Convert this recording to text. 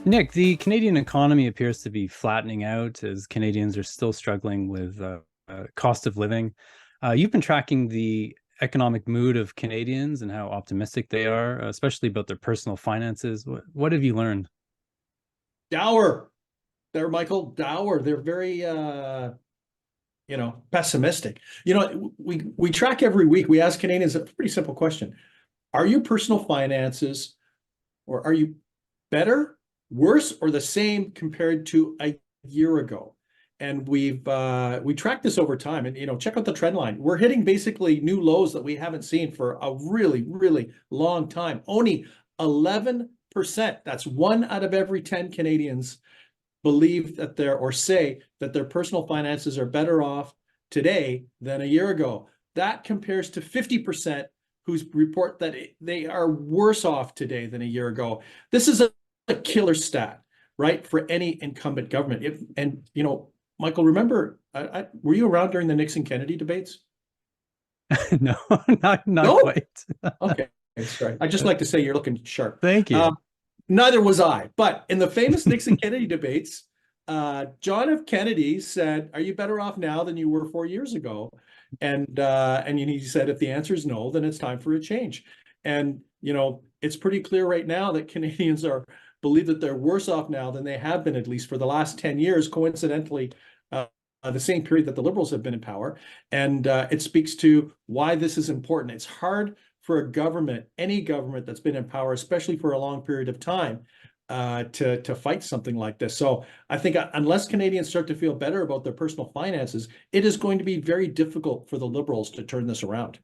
Nick, the Canadian economy appears to be flattening out as Canadians are still struggling with cost of living. You've been tracking the economic mood of Canadians and how optimistic they are, especially about their personal finances. What have you learned? Dour. They're Michael Dour. They're very pessimistic. We track every week. We ask Canadians a pretty simple question. Are your personal finances or are you better, worse, or the same compared to a year ago? And we tracked this over time, and check out the trend line. We're hitting basically new lows that we haven't seen for a really, really long time. Only 11%. That's 1 out of every 10 Canadians believe that or say that their personal finances are better off today than a year ago. That compares to 50% who report that they are worse off today than a year ago. This is a killer stat, right, for any incumbent government. Michael, remember, were you around during the Nixon-Kennedy debates? No, not No? quite. Okay, sorry. I just like to say you're looking sharp. Thank you. Neither was I. But in the famous Nixon-Kennedy debates, John F. Kennedy said, "Are you better off now than you were 4 years ago?" And he said, "If the answer is no, then it's time for a change." And it's pretty clear right now that Canadians believe that they're worse off now than they have been, at least for the last 10 years, coincidentally, the same period that the Liberals have been in power. And it speaks to why this is important. It's hard for a government, any government that's been in power, especially for a long period of time, to fight something like this. So I think unless Canadians start to feel better about their personal finances, it is going to be very difficult for the Liberals to turn this around.